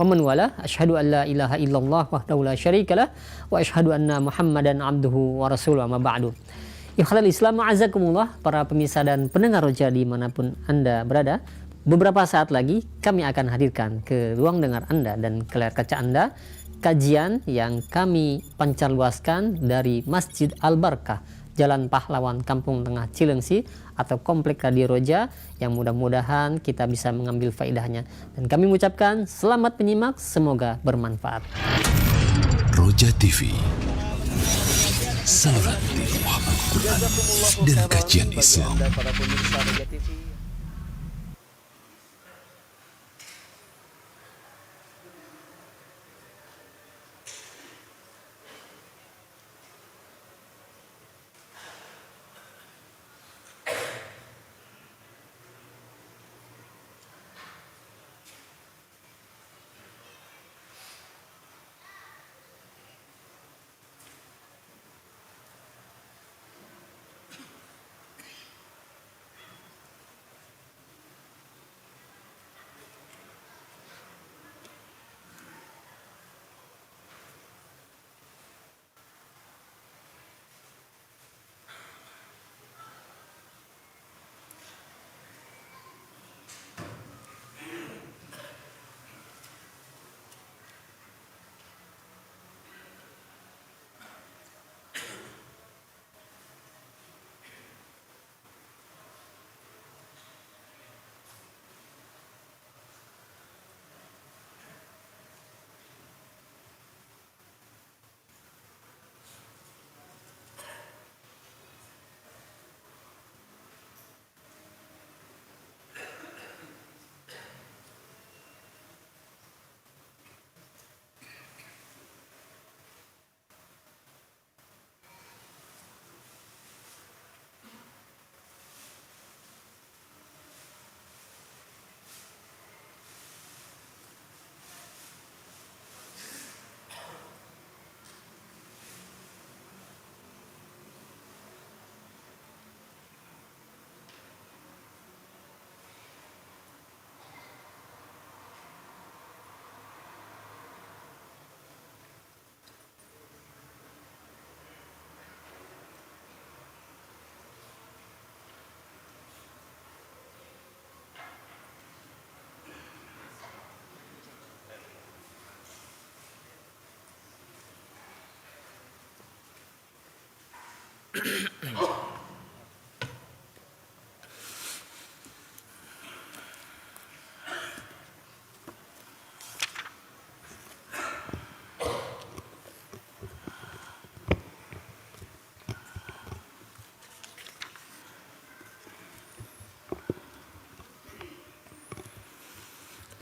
wa man wala, asyhadu an la ilaha illallah wahdahu la syarikalah wa asyhadu anna Muhammadan abduhu wa rasuluh, amma ba'du. Ikhwatal Islam, ma'azakumullah, para pemirsa dan pendengar Roja dimanapun Anda berada. Beberapa saat lagi kami akan hadirkan ke ruang dengar Anda dan ke layar kaca Anda kajian yang kami pancarluaskan dari Masjid Al-Barkah, Jalan Pahlawan, Kampung Tengah, Cilengsi, atau Komplek Radio Roja, yang mudah-mudahan kita bisa mengambil faedahnya. Dan kami mengucapkan selamat menyimak, semoga bermanfaat. Roja TV, saluran tilawahat Al-Quran dan kajian Islam.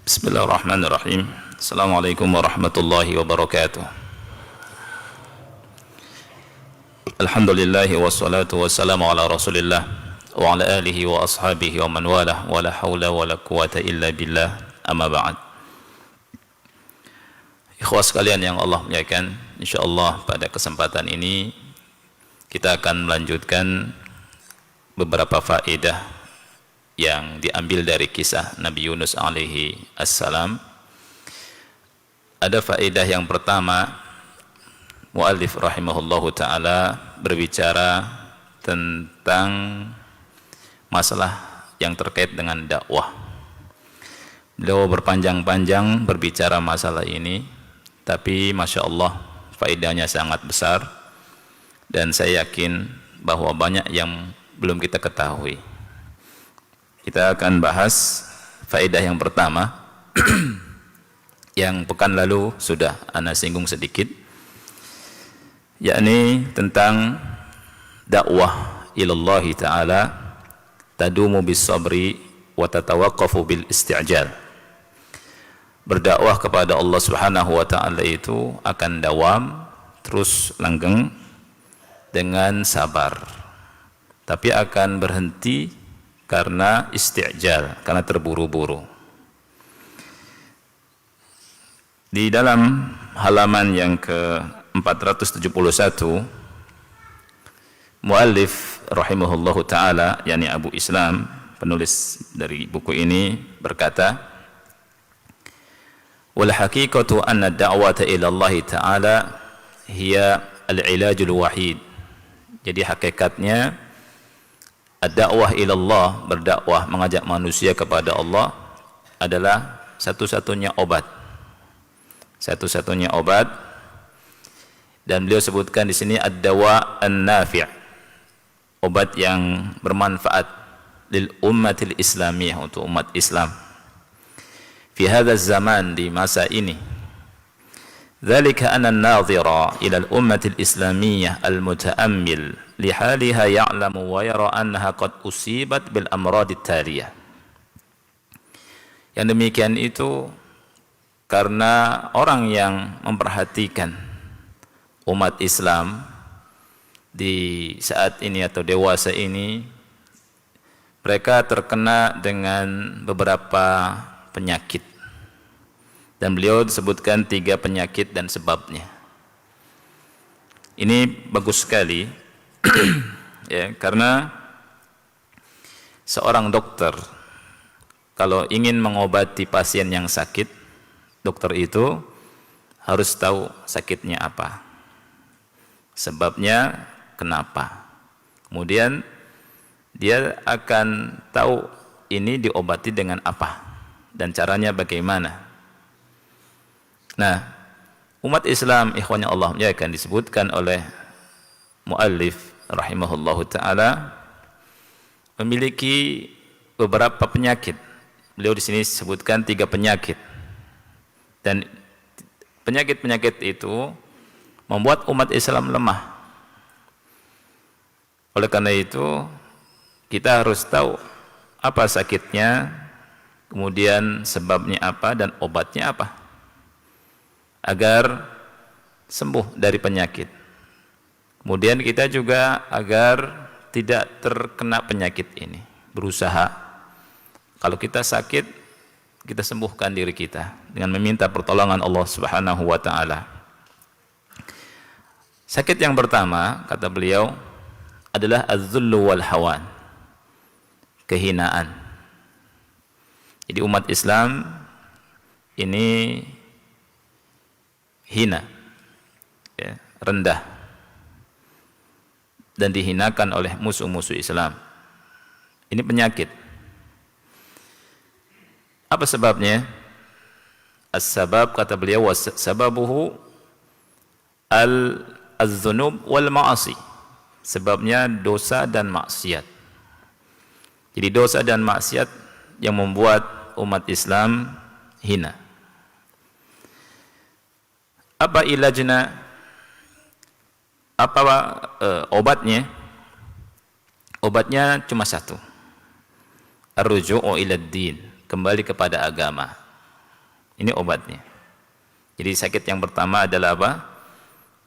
Bismillahirrahmanirrahim. Assalamualaikum warahmatullahi wabarakatuh. Alhamdulillahi wassalatu wassalamu ala rasulillah wa ala alihi wa ashabihi wa man walah, wa la hawla wa la quwata illa billah, amma ba'd. Ikhwah sekalian yang Allah muliakan, insyaallah pada kesempatan ini kita akan melanjutkan beberapa faedah yang diambil dari kisah Nabi Yunus alaihi assalam. Ada faedah yang pertama, muallif rahimahullahu ta'ala berbicara tentang masalah yang terkait dengan dakwah. Beliau berpanjang-panjang berbicara masalah ini, tapi Masya Allah faedahnya sangat besar, dan saya yakin bahwa banyak yang belum kita ketahui. Kita akan bahas faedah yang pertama yang pekan lalu sudah ana singgung sedikit, yakni tentang dakwah ilallahi ta'ala tadumu bis sabri wa tatawaqqafu bil isti'jal. Berdakwah kepada Allah Subhanahu wa ta'ala itu akan dawam, terus langgeng dengan sabar, tapi akan berhenti karena isti'jal, karena terburu-buru. Di dalam halaman yang ke-471, muallif rahimahullahu ta'ala, yakni Abu Islam, penulis dari buku ini, berkata, wal haqiqatu anna ad-da'wata ila Allah Ta'ala hiya al-ilajul wahid. Jadi hakikatnya ad-da'wah ila Allah, berdakwah mengajak manusia kepada Allah adalah satu-satunya obat. Satu-satunya obat. Dan beliau sebutkan di sini ad-dawa an-nafi', obat yang bermanfaat lil ummatil islamiyah, untuk umat Islam. Fi hadha zaman, di masa ini. Dzalika anna an-nadhira ila al-ummatil islamiyah al-muta'ammil li haliha ya'lamu wa yara annaha qad usibat bil amrad at-taliyah. Yang demikian itu karena orang yang memperhatikan umat Islam di saat ini atau dewasa ini, mereka terkena dengan beberapa penyakit. Dan beliau disebutkan 3 penyakit dan sebabnya. Ini bagus sekali ya, karena seorang dokter kalau ingin mengobati pasien yang sakit, dokter itu harus tahu sakitnya apa, sebabnya kenapa. Kemudian dia akan tahu ini diobati dengan apa dan caranya bagaimana. Nah, umat Islam, ikhwanya Allah, ya, akan disebutkan oleh muallif rahimahullahu ta'ala memiliki beberapa penyakit. Beliau di sini sebutkan 3 penyakit. Dan penyakit-penyakit itu membuat umat Islam lemah. Oleh karena itu, kita harus tahu apa sakitnya, kemudian sebabnya apa dan obatnya apa, agar sembuh dari penyakit. Kemudian kita juga agar tidak terkena penyakit ini, berusaha kalau kita sakit, kita sembuhkan diri kita dengan meminta pertolongan Allah Subhanahu wa ta'ala. Sakit yang pertama, kata beliau, adalah az-zullu wal hawan, kehinaan. Jadi umat Islam ini hina, ya, rendah, dan dihinakan oleh musuh-musuh Islam. Ini penyakit. Apa sebabnya? As-sabab, kata beliau, sababuhu az-dzunub wal ma'asi. Sebabnya dosa dan maksiat. Jadi dosa dan maksiat yang membuat umat Islam hina. Apa ilajna? Apa obatnya? Obatnya cuma satu. Ar-ruju'u ilad din, kembali kepada agama. Ini obatnya. Jadi sakit yang pertama adalah apa?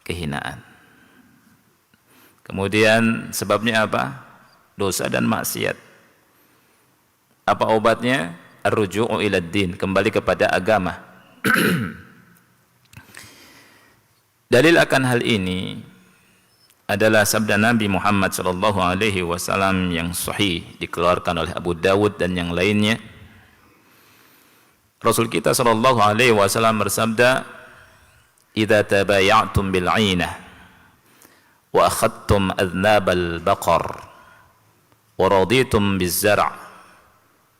Kehinaan. Kemudian sebabnya apa? Dosa dan maksiat. Apa obatnya? Ar-ruju'u ilad din, kembali kepada agama. Dalil akan hal ini adalah sabda Nabi Muhammad sallallahu alaihi wasallam yang sahih, dikeluarkan oleh Abu Dawud dan yang lainnya. Rasul kita sallallahu alaihi wasallam bersabda, "Idza tabaya'tum bil 'ainah wa akhadtum adnabal baqar wa raditum biz zar'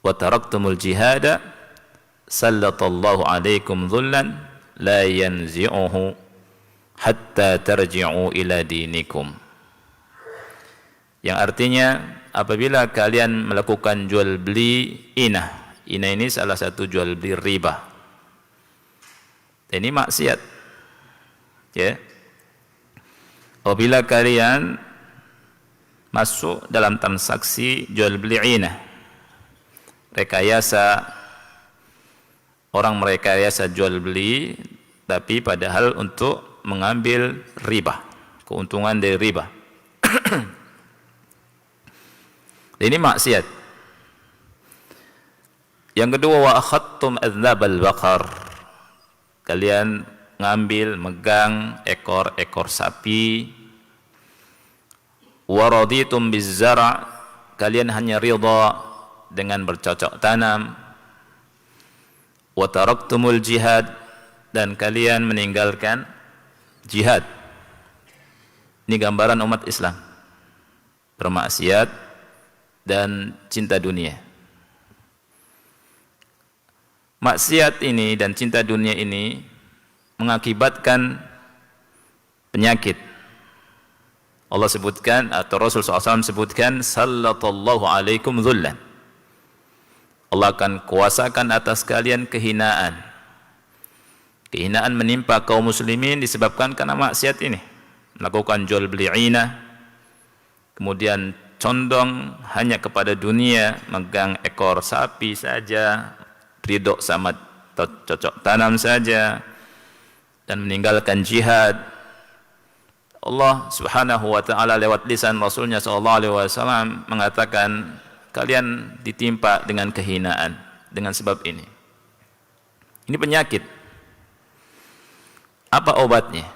wa taraktumul jihada sallatallahu alaikum dhullan la yanzi'uhu hatta tarji'u ila dinikum." Yang artinya, apabila kalian melakukan jual beli inah ini salah satu jual beli riba. Ini maksiat. Ya. Apabila kalian masuk dalam transaksi jual beli inah, rekayasa, orang merekayasa jual beli, tapi padahal untuk mengambil riba, keuntungan dari riba. Ini maksiat. Yang kedua, wa akhadtum adznabal baqar, kalian ngambil, megang ekor-ekor sapi. Wa raditum biz zar', kalian hanya ridha dengan bercocok tanam. Wa taraktumul jihad, dan kalian meninggalkan jihad. Ini gambaran umat Islam, bermaksiat dan cinta dunia. Maksiat ini dan cinta dunia ini mengakibatkan penyakit. Allah sebutkan, atau Rasul SAW sebutkan, sallallahu alaikum dhullan. Allah akan kuasakan atas kalian kehinaan. Kehinaan menimpa kaum muslimin disebabkan karena maksiat ini. Melakukan jual beli inah, kemudian condong hanya kepada dunia, megang ekor sapi saja, ridho sama cocok tanam saja, dan meninggalkan jihad. Allah subhanahu wa ta'ala lewat lisan Rasulnya SAW mengatakan, kalian ditimpa dengan kehinaan dengan sebab ini. Ini penyakit. Apa obatnya?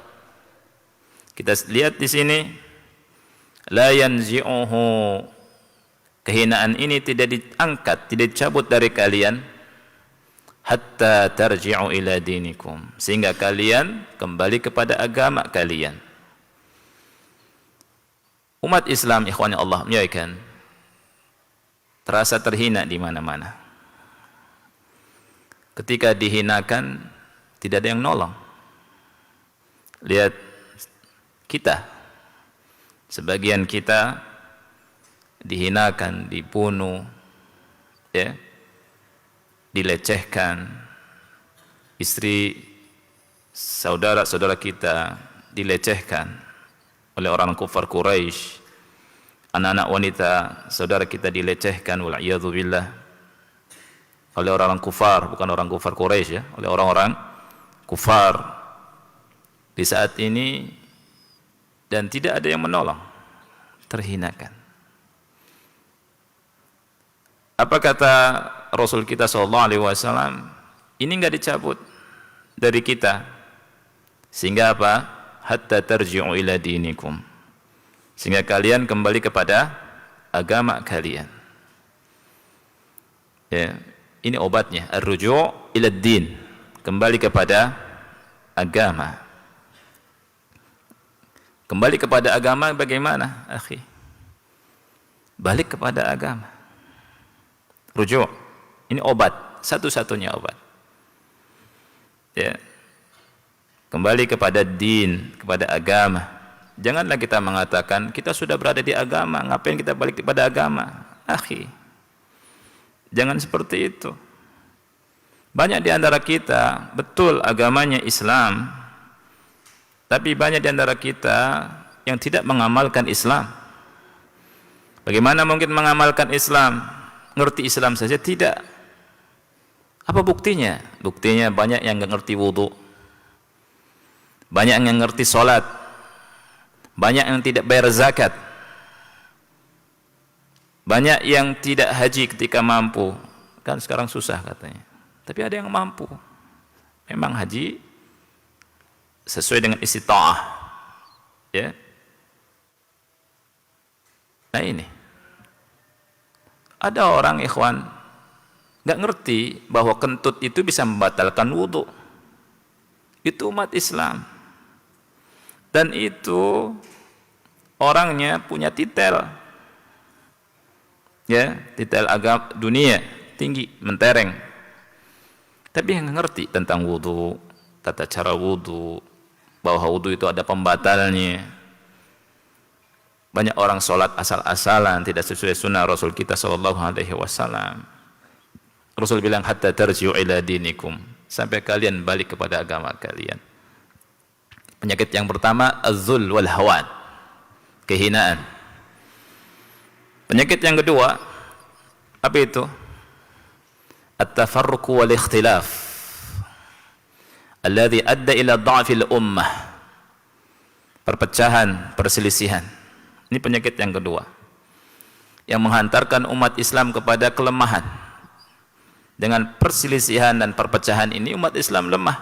Kita lihat di sini, la yanzi'uhu, kehinaan ini tidak diangkat, tidak dicabut dari kalian, hatta tarji'u ila dinikum, sehingga kalian kembali kepada agama kalian. Umat Islam, ikhwan Allah muliakan, terasa terhina di mana-mana. Ketika dihinakan, tidak ada yang nolong. Lihat kita, sebagian kita dihinakan, dibunuh, ya, dilecehkan. Istri saudara-saudara kita dilecehkan oleh orang kufar Quraisy. Anak-anak wanita saudara kita dilecehkan, wal'iyadzu billah, oleh orang kufar, bukan orang kufar Quraisy ya, oleh orang-orang kufar di saat ini, dan tidak ada yang menolong, terhinakan. Apa kata Rasul kita SAW? Ini enggak dicabut dari kita, sehingga apa? Hatta tarji'u ila dinikum, sehingga kalian kembali kepada agama kalian. Ya, ini obatnya, ar-ruju' ila din, kembali kepada agama. Kembali kepada agama bagaimana, akhi? Balik kepada agama. Ruju', ini obat, satu-satunya obat. Ya. Kembali kepada din, kepada agama. Janganlah kita mengatakan kita sudah berada di agama, ngapain kita balik kepada agama? Akhi, jangan seperti itu. Banyak di antara kita betul agamanya Islam, tapi banyak di antara kita yang tidak mengamalkan Islam. Bagaimana mungkin mengamalkan Islam? Ngerti Islam saja tidak. Apa buktinya? Buktinya banyak yang nggak ngerti wudu, banyak yang ngerti sholat, banyak yang tidak bayar zakat, banyak yang tidak haji ketika mampu. Kan sekarang susah katanya, tapi ada yang mampu. Memang haji sesuai dengan istita'ah, ya. Nah ini, ada orang ikhwan nggak ngerti bahwa kentut itu bisa membatalkan wudu. Itu umat Islam, dan itu orangnya punya titel, ya, titel agama dunia tinggi, mentereng, tapi yang ngerti tentang wudu, tata cara wudu, bahwa wudu itu ada pembatalnya. Banyak orang sholat asal-asalan, tidak sesuai sunnah Rasul kita SAW. Rasul bilang hatta tarji'u ila dinikum, sampai kalian balik kepada agama kalian. Penyakit yang pertama az-zul wal hawan, kehinaan. Penyakit yang kedua apa itu? At-tafarruq wal ikhtilaf alladhi adda ila dha'fil ummah, perpecahan, perselisihan. Ini penyakit yang kedua yang menghantarkan umat Islam kepada kelemahan. Dengan perselisihan dan perpecahan ini umat Islam lemah.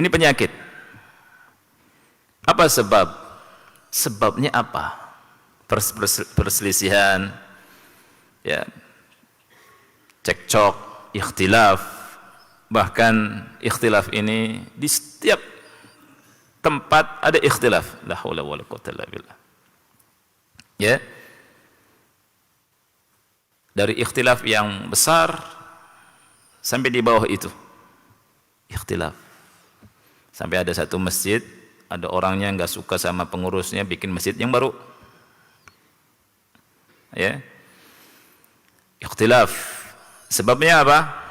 Ini penyakit. Apa sebab? Sebabnya apa? Perselisihan, ya, cekcok, ikhtilaf, Bahkan ikhtilaf ini di setiap tempat ada ikhtilaf. La haula wala quwwata illa billah. Ya. Dari ikhtilaf yang besar sampai di bawah itu. Ikhtilaf. Sampai ada satu masjid, ada orangnya nggak suka sama pengurusnya, bikin masjid yang baru. Ya. Ikhtilaf. Sebabnya apa?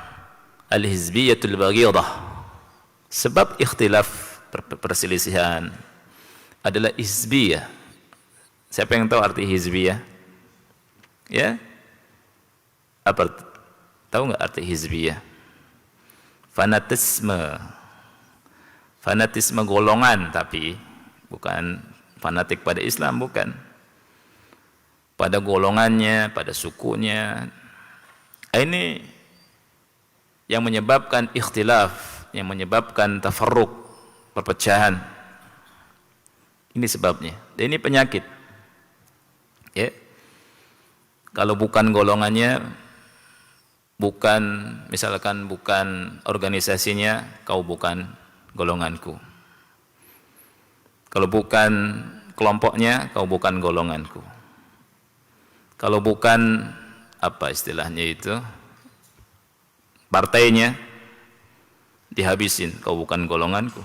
Al-hizbiyatul baghidah. Sebab ikhtilaf perselisihan adalah hizbiyah. Siapa yang tahu arti hizbiyah? Ya? Apa? Tahu nggak arti hizbiyah? Fanatisme. Fanatisme golongan, tapi bukan fanatik pada Islam, bukan. Pada golongannya, pada sukunya. Ini yang menyebabkan ikhtilaf, yang menyebabkan tafarruq, perpecahan. Ini sebabnya. Dan ini penyakit. Ya. Kalau bukan golongannya, bukan misalkan bukan organisasinya, kau bukan golonganku. Kalau bukan kelompoknya, kau bukan golonganku. Kalau bukan apa istilahnya itu, partainya, dihabisin, kau bukan golonganku.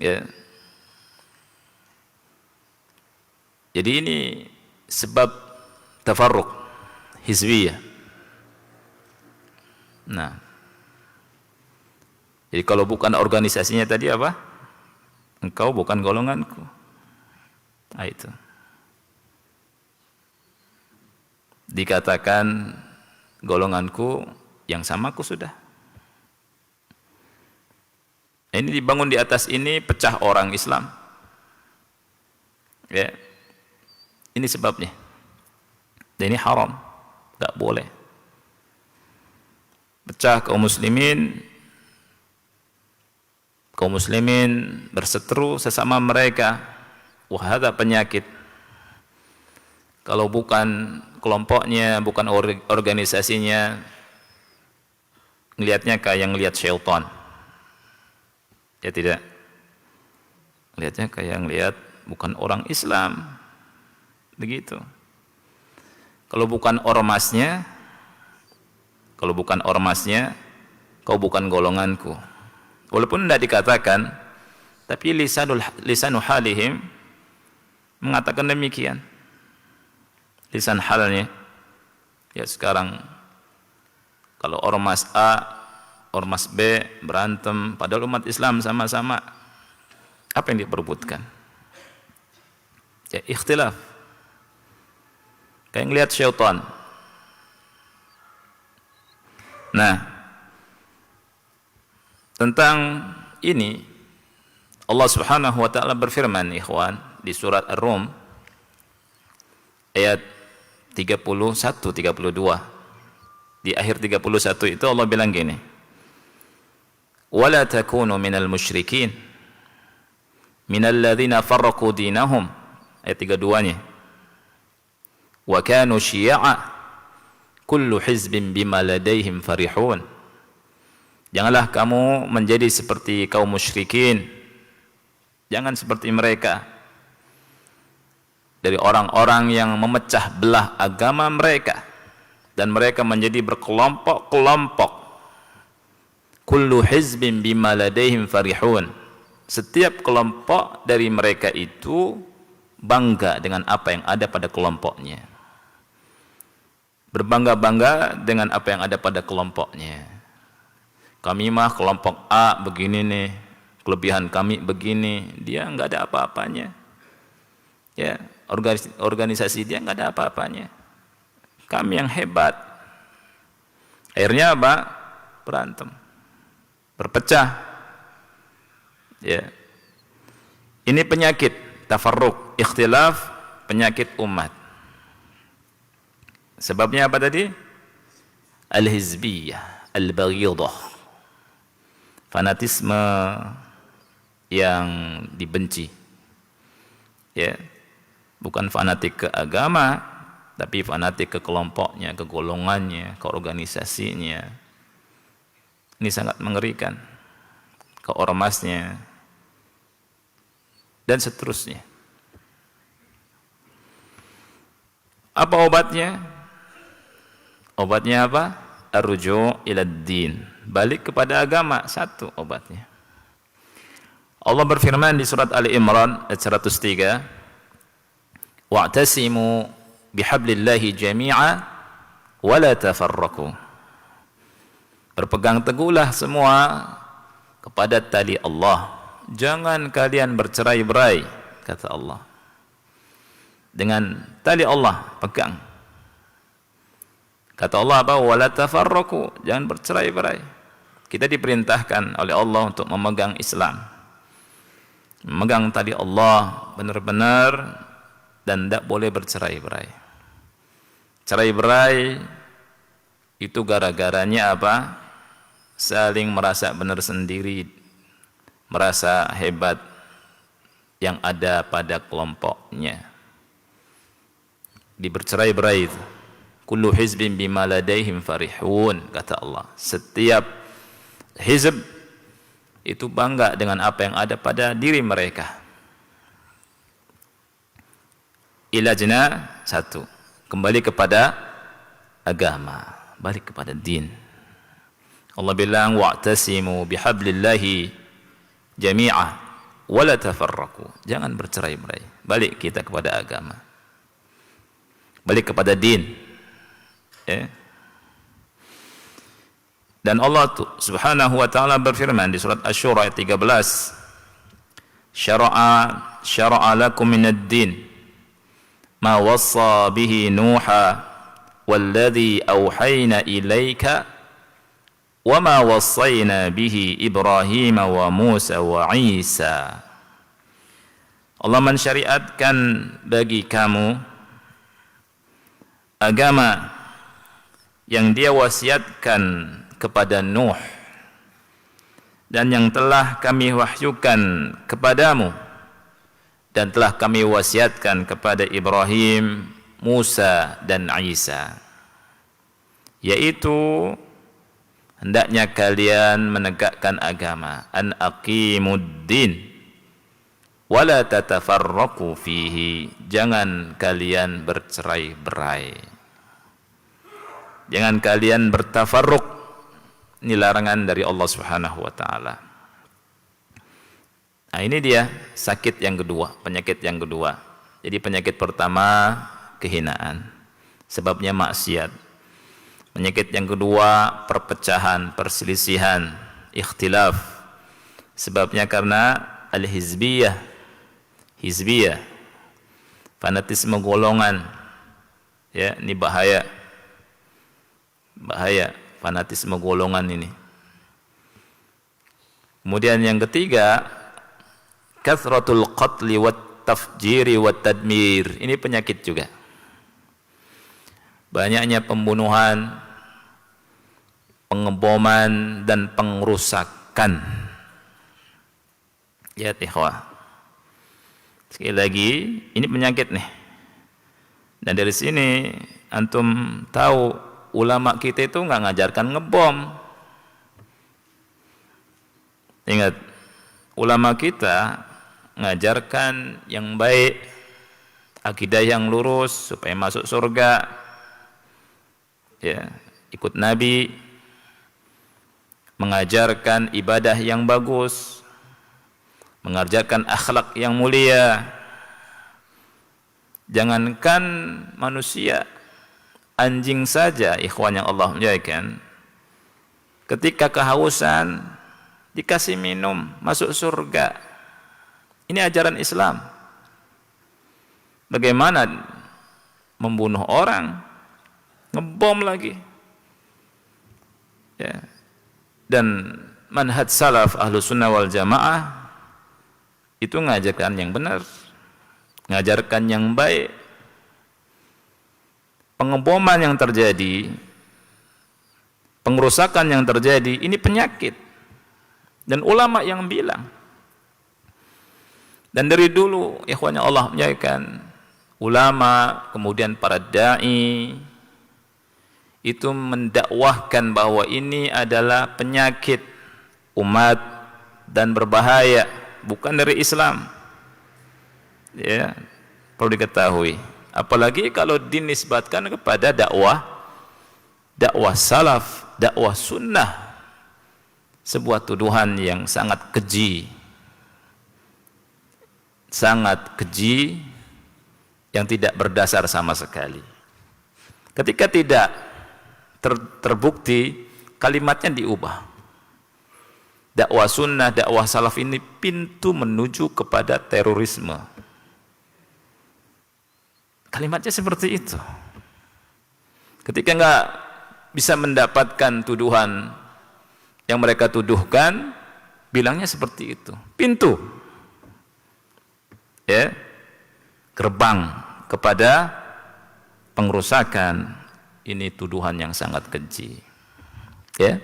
Ya. Jadi ini sebab tafarruq hizbiyah. Nah, jadi kalau bukan organisasinya tadi apa? Engkau bukan golonganku. Nah, itu. Dikatakan golonganku yang sama aku sudah. Ini dibangun di atas ini, pecah orang Islam. Ya. Ini sebabnya. Dan ini haram. Enggak boleh. Pecah kaum muslimin berseteru sesama mereka. Wah, ada penyakit. Kalau bukan kelompoknya, bukan organisasinya, ngelihatnya kayak ngelihat syaitan. Ya tidak. Lihatnya kayak ngelihat bukan orang Islam. Begitu. Kalau bukan ormasnya, kau bukan golonganku. Walaupun tidak dikatakan, tapi lisanu halihim mengatakan demikian. Lisan halnya, ya sekarang kalau ormas A, ormas B berantem, padahal umat Islam sama-sama, apa yang diperebutkan? Ya ikhtilaf. Kayak ngelihat syaitan. Nah, tentang ini Allah Subhanahu wa taala berfirman, ikhwan, di surat Ar-Rum ayat 31 32. Di akhir 31 itu Allah bilang gini. Wala takunu minal musyrikin minal ladzina farraqu dinahum, ayat 32-nya. Wa kanu syi'a kullu hizbin bima ladaihim farihun. Janganlah kamu menjadi seperti kaum musyrikin. Jangan seperti mereka. Dari orang-orang yang memecah belah agama mereka dan mereka menjadi berkelompok-kelompok. Kullu hizbin bima ladaihim farihun. Setiap kelompok dari mereka itu bangga dengan apa yang ada pada kelompoknya. Berbangga-bangga dengan apa yang ada pada kelompoknya. Kami mah kelompok A begini nih, kelebihan kami begini, dia enggak ada apa-apanya. Ya, organisasi dia enggak ada apa-apanya. Kami yang hebat. Akhirnya apa? Berantem. Berpecah. Ya. Ini penyakit tafarruq, ikhtilaf, penyakit umat. Sebabnya apa tadi? Al-hizbiyah, al-baghidah. Fanatisme yang dibenci. Ya. Bukan fanatik ke agama, tapi fanatik ke kelompoknya, ke golongannya, ke organisasinya. Ini sangat mengerikan. Keormasnya dan seterusnya. Apa obatnya? Obatnya apa? Arju' ilad din. Balik kepada agama, satu obatnya. Allah berfirman di surat Ali Imran ayat 103, wa'tasimu bihablillahi jami'a wa la tafarraqu. Berpegang teguhlah semua kepada tali Allah. Jangan kalian bercerai-berai, kata Allah. Dengan tali Allah pegang. Kata Allah apa? Wala tafarraqu, jangan bercerai-berai. Kita diperintahkan oleh Allah untuk memegang Islam. Memegang tali Allah benar-benar dan tidak boleh bercerai-berai. Cerai-berai itu gara-garanya apa? Saling merasa benar sendiri, merasa hebat yang ada pada kelompoknya. Dibercerai-berai itu. Kullu hizbin bima ladaihim farihun, kata Allah. Setiap hizb itu bangga dengan apa yang ada pada diri mereka. Ilajna satu, kembali kepada agama, balik kepada din. Allah bilang wa'tasimu bihablillahi jami'ah wa la tafarraqu. Jangan bercerai-berai. Balik kita kepada agama. Balik kepada din. Ya. Dan Allah Subhanahu wa taala berfirman di surat Asy-Syura ayat 13, syara'a lakum minad din ma wassa bihi Nuha walladzi auhayna ilaika wa ma wassayna bihi Ibrahim wa Musa wa Isa. Allah mensyariatkan bagi kamu agama yang Dia wasiatkan kepada Nuh dan yang telah kami wahyukan kepadamu dan telah kami wasiatkan kepada Ibrahim, Musa dan Isa, yaitu hendaknya kalian menegakkan agama, an aqimuddin wala tatafarraqu fihi, jangan kalian bercerai-berai, jangan kalian bertafarruq. Ini larangan dari Allah Subhanahu wa taala. Nah, ini dia sakit yang kedua, penyakit yang kedua. Jadi penyakit pertama kehinaan, sebabnya maksiat. Penyakit yang kedua perpecahan, perselisihan, ikhtilaf. Sebabnya karena al-hizbiyah, hizbiyah, fanatisme golongan. Ya, ini bahaya. Bahaya fanatisme golongan ini. Kemudian yang ketiga, kathratul qatli wat tafjiri wat tadmir. Ini penyakit juga. Banyaknya pembunuhan, pengeboman dan pengrusakan. Ya ikhwah. Sekali lagi, ini penyakit nih. Dan dari sini antum tahu ulama kita itu nggak ngajarkan ngebom. Ingat, ulama kita ngajarkan yang baik, akidah yang lurus supaya masuk surga. Ya, ikut Nabi, mengajarkan ibadah yang bagus, mengajarkan akhlak yang mulia. Jangankan manusia, anjing saja, ikhwan yang Allah muliakan, ketika kehausan dikasih minum, masuk surga. Ini ajaran Islam. Bagaimana membunuh orang, ngebom lagi. Ya. Dan manhaj salaf ahlu sunnah wal jamaah itu ngajarkan yang benar, ngajarkan yang baik. Pengeboman yang terjadi, pengrusakan yang terjadi, ini penyakit. Dan ulama yang bilang. Dan dari dulu, ikhwanya Allah muliakan, ulama, kemudian para da'i, itu mendakwahkan bahwa ini adalah penyakit umat dan berbahaya, bukan dari Islam. Ya, perlu diketahui. Apalagi kalau dinisbatkan kepada dakwah salaf, dakwah sunnah, sebuah tuduhan yang sangat keji, yang tidak berdasar sama sekali. Ketika tidak terbukti, kalimatnya diubah. Dakwah sunnah, dakwah salaf ini pintu menuju kepada terorisme. Kalimatnya seperti itu. Ketika enggak bisa mendapatkan tuduhan yang mereka tuduhkan, bilangnya seperti itu. Pintu, ya, gerbang kepada pengrusakan. Ini tuduhan yang sangat keji, ya.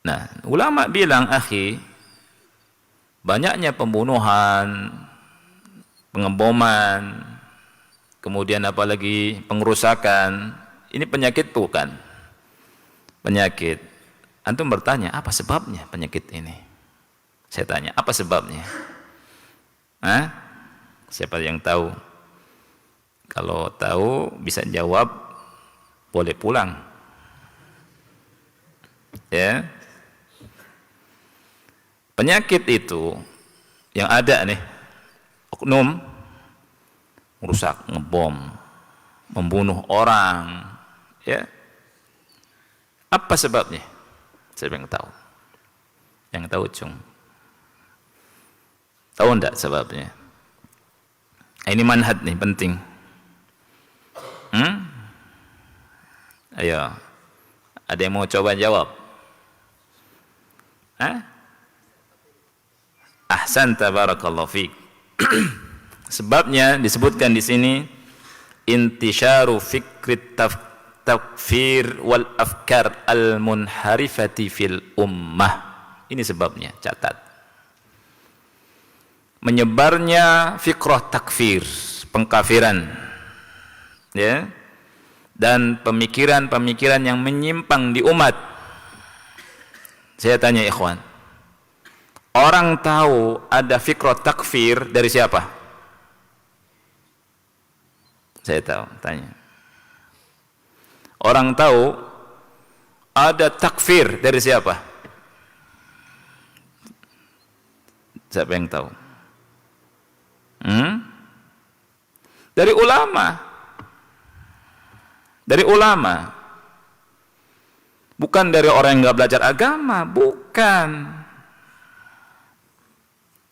Nah, ulama bilang, akhi, banyaknya pembunuhan, pengeboman, kemudian apalagi pengrusakan, ini penyakit bukan? Penyakit. Antum bertanya, apa sebabnya penyakit ini? Saya tanya, apa sebabnya? Hah? Siapa yang tahu? Kalau tahu bisa jawab, boleh pulang. Ya. Penyakit itu yang ada nih, oknum merusak, ngebom, membunuh orang, ya. Apa sebabnya? Siapa yang tahu? Yang tahu cung. Tahu enggak sebabnya? Ini manhaj nih, penting. Ayo, ada yang mau coba jawab? Ahsanta, barakallahu fiik. Sebabnya disebutkan di sini, intisyaru fikrit takfir wal afkar al munharifati fil ummah. Ini sebabnya, catat. Menyebarnya fikrah takfir, pengkafiran, ya, dan pemikiran-pemikiran yang menyimpang di umat. Saya tanya ikhwan, orang tahu ada fikrah takfir dari siapa? Saya tahu, tanya. Orang tahu ada takfir dari siapa? Siapa yang tahu? Dari ulama. Dari ulama. Bukan dari orang yang enggak belajar agama, bukan.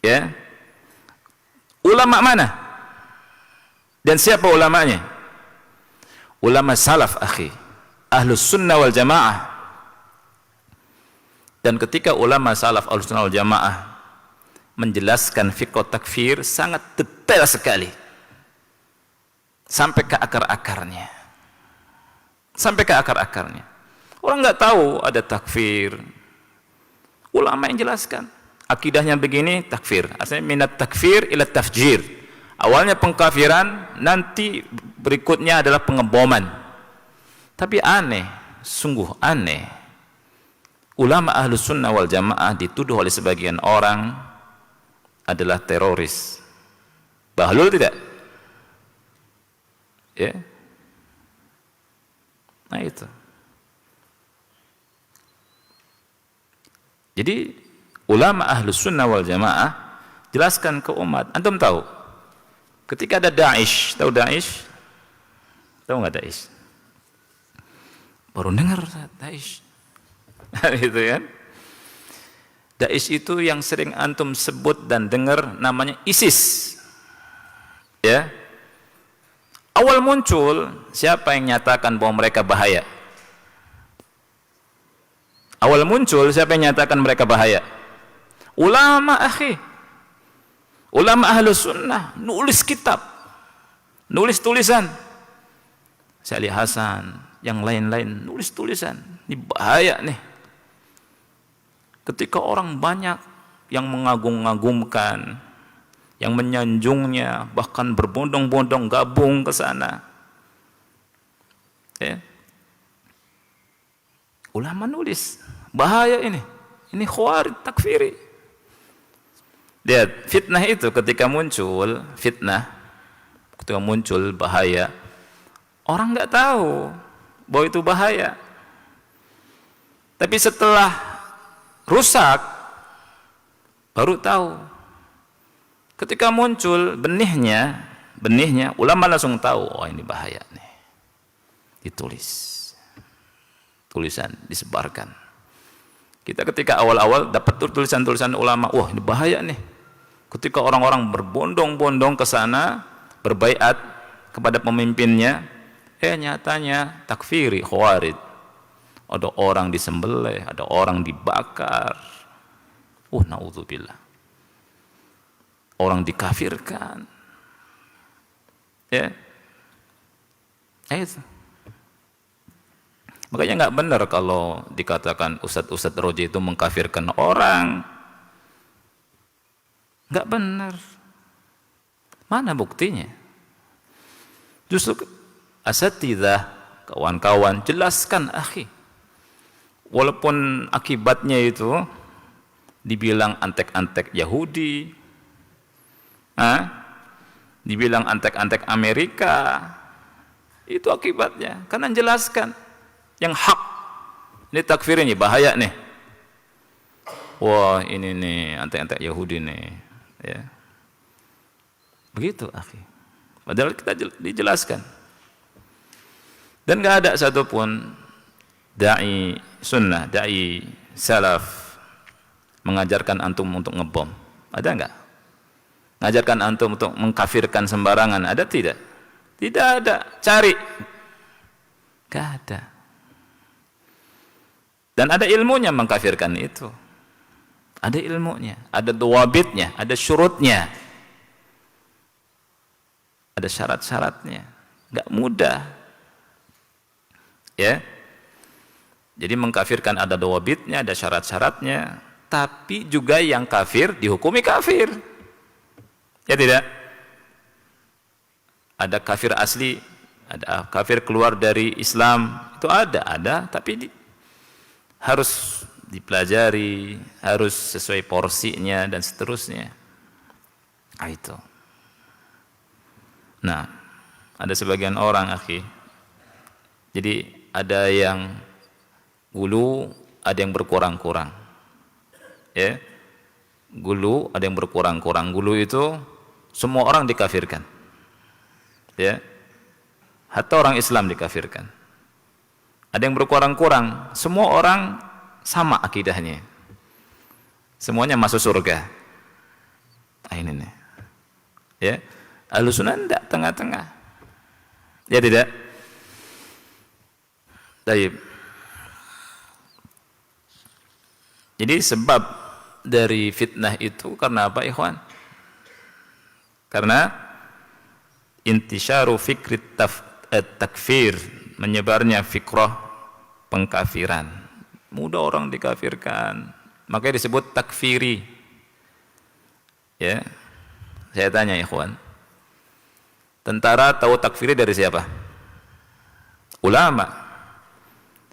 Ya. Ulama mana? Dan siapa ulamanya? Ulama salaf, akhi. Ahlus sunnah wal jamaah. Dan ketika ulama salaf ahlus sunnah wal jamaah menjelaskan fiqh takfir sangat detail sekali. Sampai ke akar-akarnya. Sampai ke akar-akarnya. Orang enggak tahu ada takfir. Ulama yang jelaskan. Akidahnya begini, takfir. Artinya minat takfir ila tafjir. Awalnya pengkafiran, nanti berikutnya adalah pengeboman. Tapi aneh, sungguh aneh. Ulama ahlus sunnah wal jamaah dituduh oleh sebagian orang adalah teroris. Bahlul tidak? Ya. Nah itu. Jadi ulama ahlus sunnah wal jamaah jelaskan ke umat. Antum tahu? Ketika ada Daesh, tahu Daesh? Tahu nggak Daesh? Baru dengar Daesh. Gitu kan? Daesh itu yang sering antum sebut dan dengar namanya ISIS. Ya. Awal muncul, siapa yang nyatakan bahwa mereka bahaya? Awal muncul, siapa yang nyatakan mereka bahaya? Ulama, akhi. Ulama ahlus sunnah nulis kitab, nulis tulisan. Syalih Hasan, yang lain-lain nulis tulisan. Ini bahaya nih. Ketika orang banyak yang mengagung-agungkan, yang menyanjungnya, bahkan berbondong-bondong gabung ke sana, Ya. Ulama nulis, bahaya ini. Ini khawarij takfiri. Lihat, fitnah itu ketika muncul, bahaya, orang nggak tahu bahwa itu bahaya. Tapi setelah rusak, baru tahu. Ketika muncul benihnya, ulama langsung tahu, oh ini bahaya nih. Ditulis. Tulisan disebarkan. Kita ketika awal-awal dapat tulisan-tulisan ulama, wah ini bahaya nih. Ketika orang-orang berbondong-bondong ke sana, berbaiat kepada pemimpinnya, nyatanya takfiri, khawarij. Ada orang disembelih, ada orang dibakar. Naudzubillah. Orang dikafirkan. Ya. Itu. Makanya nggak benar kalau dikatakan ustadz-ustadz roji itu mengkafirkan orang. Nggak benar. Mana buktinya? Justru asatidzah, kawan-kawan, jelaskan akhi. Walaupun akibatnya itu dibilang antek-antek Yahudi, dibilang antek-antek Amerika, itu akibatnya. Karena jelaskan yang hak. Ini takfir ini bahaya nih. Wah ini nih antek-antek Yahudi nih. Ya. Begitu akhi. Padahal kita dijelaskan. Dan nggak ada satupun dai sunnah, dai salaf mengajarkan antum untuk ngebom. Ada nggak? Mengajarkan antum untuk mengkafirkan sembarangan. Ada tidak? Tidak ada. Cari. Nggak ada. Dan ada ilmunya mengkafirkan itu. Ada ilmunya, ada dawabitnya, ada syurutnya. Ada syarat-syaratnya. Enggak mudah. Ya. Jadi mengkafirkan ada dawabitnya, ada syarat-syaratnya, tapi juga yang kafir dihukumi kafir. Ya tidak? Ada kafir asli, ada kafir keluar dari Islam, itu ada, tapi harus dipelajari, harus sesuai porsinya dan seterusnya. Itu. Nah, ada sebagian orang akhi. Jadi ada yang gulu, ada yang berkurang-kurang. Ya. Gulu, ada yang berkurang-kurang. Gulu itu semua orang dikafirkan. Ya. Hatta orang Islam dikafirkan. Ada yang berkurang-kurang, semua orang sama akidahnya. Semuanya masuk surga. Ini nih. Ya. Ahlussunnah enggak tengah-tengah. Ya tidak? Baik. Jadi sebab dari fitnah itu karena apa, ikhwan? Karena intisyaru fikri takfir, menyebarnya fikrah pengkafiran. Mudah orang dikafirkan. Makanya disebut takfiri. Ya. Saya tanya ikhwan. Tentara tahu takfiri dari siapa? Ulama.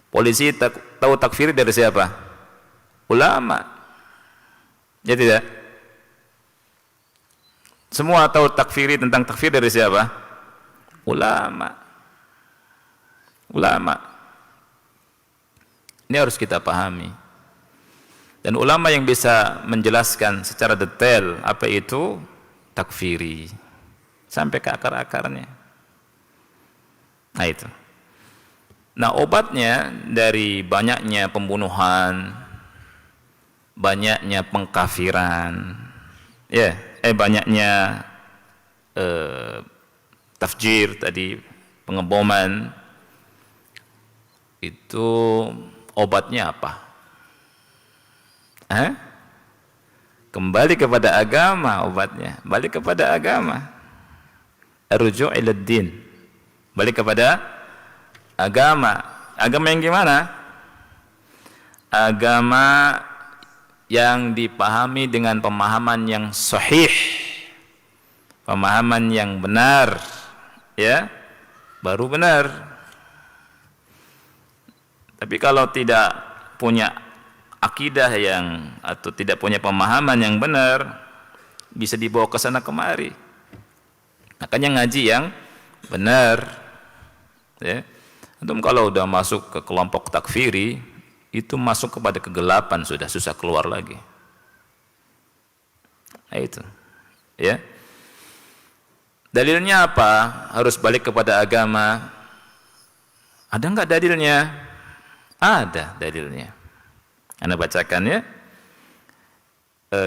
Polisi tahu takfiri dari siapa? Ulama. Ya tidak? Semua tahu takfiri tentang takfir dari siapa? Ulama. Ulama. Ini harus kita pahami. Dan ulama yang bisa menjelaskan secara detail apa itu takfiri sampai ke akar-akarnya. Nah itu. Nah obatnya dari banyaknya pembunuhan, banyaknya pengkafiran, banyaknya tafjir tadi, pengeboman, itu obatnya apa? Kembali kepada agama obatnya. Balik kepada agama. Arju' ila din. Balik kepada agama. Agama yang gimana? Agama yang dipahami dengan pemahaman yang sahih. Pemahaman yang benar. Ya. Baru benar. Tapi kalau tidak punya akidah yang atau tidak punya pemahaman yang benar, bisa dibawa ke sana kemari. Makanya ngaji yang benar. Ya. Antum kalau udah masuk ke kelompok takfiri, itu masuk kepada kegelapan, sudah susah keluar lagi. Nah, itu. Ya. Dalilnya apa? Harus balik kepada agama. Ada enggak dalilnya? Ada dalilnya. Anda bacakan ya.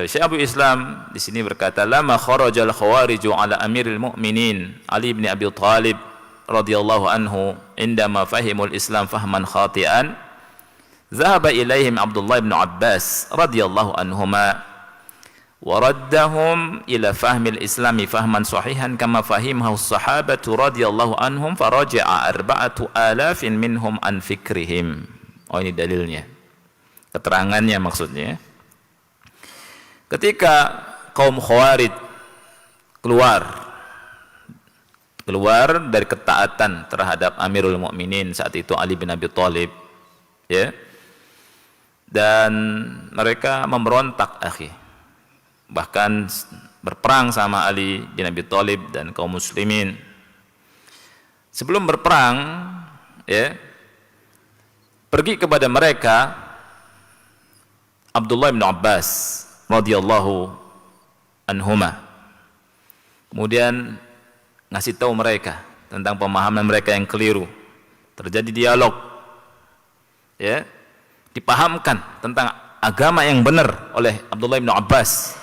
Syekh Abu Islam di sini berkata, "Lama kharajal khawariju ala amiril mu'minin Ali bin Abi Thalib radhiyallahu anhu indama fahimul Islam fahman khati'an, dhahaba ilaihim Abdullah bin Abbas radhiyallahu anhuma wa raddahum ila fahmil Islami fahman sahihan kama fahimahu as-sahabatu radhiyallahu anhum faraja'a 4,000 minhum an fikrihim." Oh, ini dalilnya. Keterangannya maksudnya. Ketika kaum Khawarij keluar dari ketaatan terhadap Amirul Mukminin saat itu Ali bin Abi Thalib, ya. Dan mereka memberontak, akhi. Bahkan berperang sama Ali bin Abi Thalib dan kaum muslimin. Sebelum berperang, ya, pergi kepada mereka Abdullah bin Abbas radhiyallahu anhuma. Kemudian ngasih tahu mereka tentang pemahaman mereka yang keliru. Terjadi dialog. Ya. Dipahamkan tentang agama yang benar oleh Abdullah bin Abbas.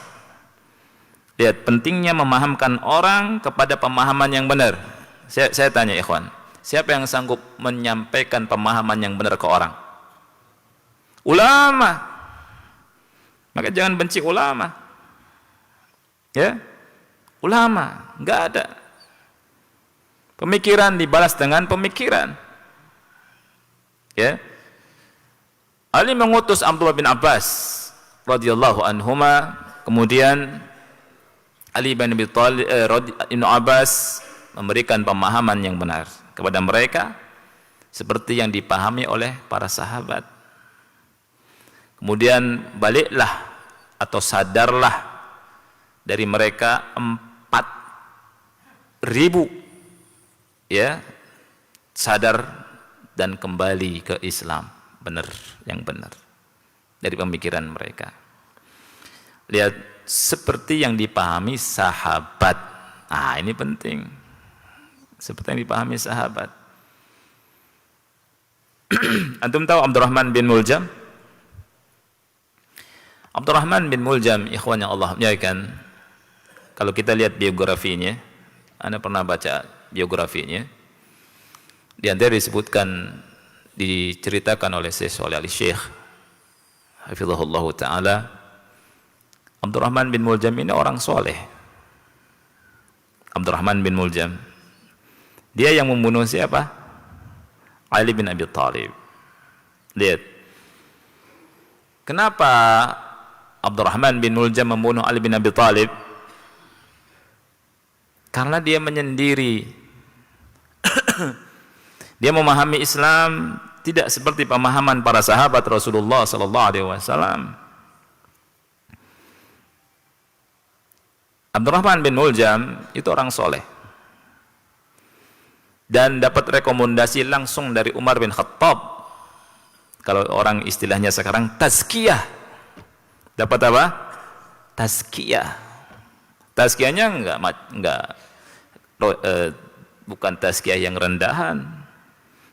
Lihat pentingnya memahamkan orang kepada pemahaman yang benar. Saya tanya ikhwan, siapa yang sanggup menyampaikan pemahaman yang benar ke orang? Ulama. Maka jangan benci ulama. Ya. Ulama, enggak ada. Pemikiran dibalas dengan pemikiran. Ya. Ali mengutus Abdullah bin Abbas radhiyallahu anhuma, kemudian Ali bin Abi Thalib Ibnu Abbas memberikan pemahaman yang benar kepada mereka seperti yang dipahami oleh para sahabat. Kemudian baliklah atau sadarlah dari mereka 4.000, ya, sadar dan kembali ke Islam benar, yang benar dari pemikiran mereka. Lihat seperti yang dipahami sahabat. Ah, ini penting. Seperti yang dipahami sahabat. Antum tahu Abdurrahman bin Muljam? Abdurrahman bin Muljam, ikhwan yang Allah muliakan, kalau kita lihat biografinya, Anda pernah baca biografinya, di antara disebutkan, diceritakan oleh Syekh Al-Syekh hafizahullah ta'ala, Abdurrahman bin Muljam ini orang soleh. Abdurrahman bin Muljam, dia yang membunuh siapa? Ali bin Abi Thalib. Lihat, kenapa Abdurrahman bin Muljam membunuh Ali bin Abi Thalib? Karena dia menyendiri. Dia memahami Islam tidak seperti pemahaman para sahabat Rasulullah sallallahu alaihi wasallam. Abdurrahman bin Muljam itu orang soleh dan dapat rekomendasi langsung dari Umar bin Khattab. Kalau orang istilahnya sekarang tazkiyah. Dapat apa? Tazkiyah. Tazkiyahnya bukan tazkiyah yang rendahan.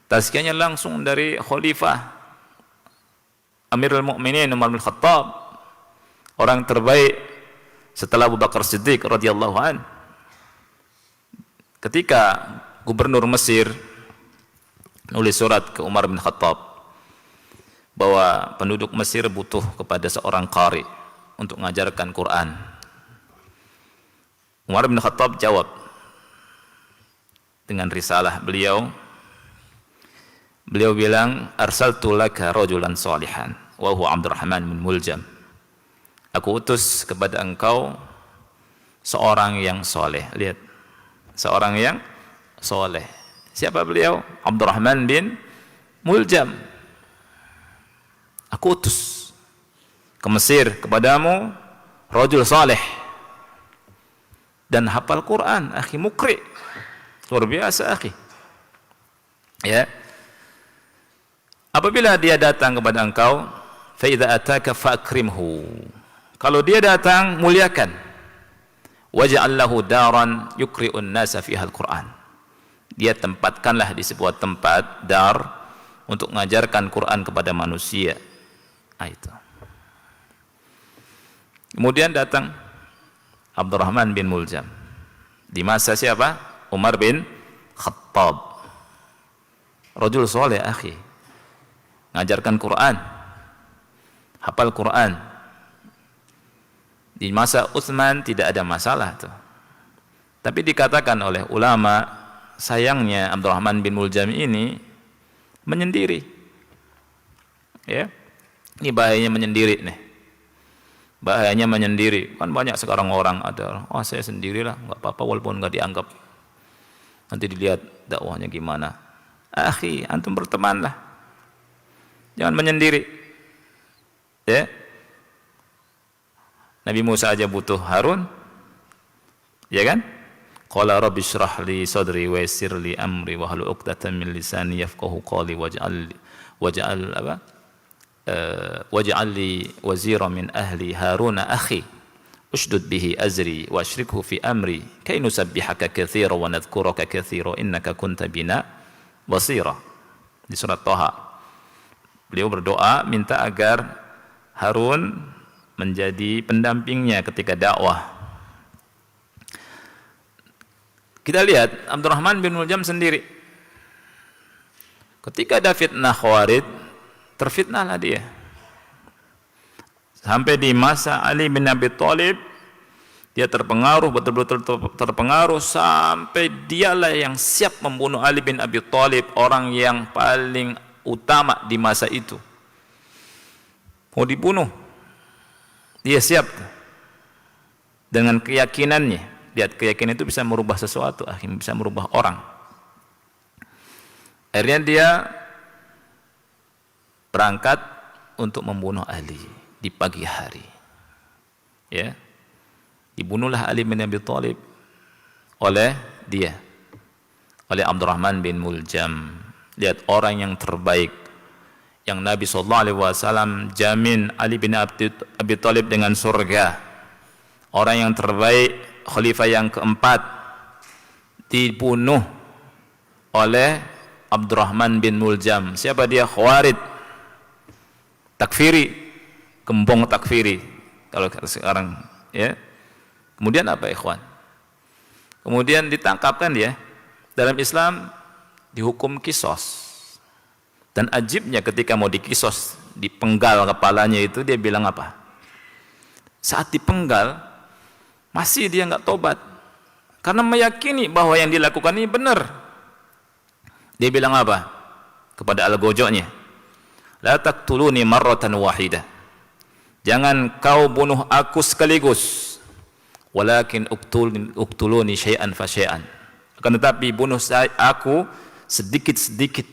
Tazkiyahnya langsung dari Khalifah Amirul Mukminin Umar bin Khattab, orang terbaik setelah Abu Bakar Siddiq radhiyallahu an. Ketika gubernur Mesir nulis surat ke Umar bin Khattab bahwa penduduk Mesir butuh kepada seorang qari untuk mengajarkan Quran. Umar bin Khattab jawab dengan risalah beliau. Beliau bilang, "Arsaltu laka rajulan salihan wa huwa Abdurrahman bin Muljam." Aku utus kepada engkau seorang yang soleh. Lihat, seorang yang soleh. Siapa beliau? Abdurrahman bin Muljam. Aku utus ke Mesir kepadamu rajul saleh dan hafal Quran, akhi mukri. Luar biasa, akhi. Ya. Apabila dia datang kepada engkau, fa idza ataka fakrimhu. Kalau dia datang, muliakan. Waj'al lahu daran yukri'un nasa fiha al-Quran. Dia tempatkanlah di sebuah tempat dar untuk mengajarkan Quran kepada manusia. Itu. Kemudian datang Abdurrahman bin Muljam di masa siapa? Umar bin Khattab. Rajul soleh, akhi, ngajarkan Quran, hafal Quran. Di masa Utsman tidak ada masalah tuh. Tapi dikatakan oleh ulama, sayangnya Abdurrahman bin Muljam ini menyendiri. Ya. Ini bahayanya menyendiri nih. Bahayanya menyendiri. Kan banyak sekarang orang ada, oh saya sendirilah, enggak apa-apa walaupun enggak dianggap. Nanti dilihat dakwahnya gimana. Akhi, antum bertemanlah. Jangan menyendiri. Ya. Nabi Musa aja butuh Harun. Ya kan? Qala rabbi shrah li sadri wa yassir li amri wa hlul 'uqdatam min lisani yafqahu qawli waj'al li wazira min ahli Harun akhi ushdud bihi azri wa ashrikhu fi amri kay nusabbihaka katsira wa nadhkuraka katsira innaka kunta bina basira. Di surat Thaha beliau berdoa minta agar Harun menjadi pendampingnya ketika dakwah. Kita lihat Abdurrahman bin Muljam sendiri. Ketika ada fitnah Khawarij, terfitnahlah dia. Sampai di masa Ali bin Abi Thalib, dia terpengaruh, betul-betul terpengaruh, sampai dialah yang siap membunuh Ali bin Abi Thalib, orang yang paling utama di masa itu. Mau dibunuh, dia siap dengan keyakinannya. Lihat, keyakinan itu bisa merubah sesuatu, akhirnya bisa merubah orang. Akhirnya dia berangkat untuk membunuh Ali di pagi hari. Ya. Dibunuhlah Ali bin Abi Thalib oleh dia, oleh Abdurrahman bin Muljam. Lihat, orang yang terbaik yang Nabi SAW jamin Ali bin Abi Thalib dengan surga. Orang yang terbaik, khalifah yang keempat, dibunuh oleh Abdurrahman bin Muljam. Siapa dia? Khawarij, takfiri, gembong takfiri kalau sekarang, ya. Kemudian apa, ikhwan? Kemudian ditangkapkan dia. Dalam Islam dihukum kisos. Dan ajibnya ketika mau dikisos, dipenggal kepalanya itu, dia bilang apa? Saat dipenggal masih dia enggak tobat karena meyakini bahwa yang dilakukan ini benar. Dia bilang apa kepada al-gojoknya? La taqtuluni marratan wahidah. Jangan kau bunuh aku sekaligus. Walakin uqtuluni syai'an fa syai'an. Akan tetapi bunuh aku sedikit-sedikit.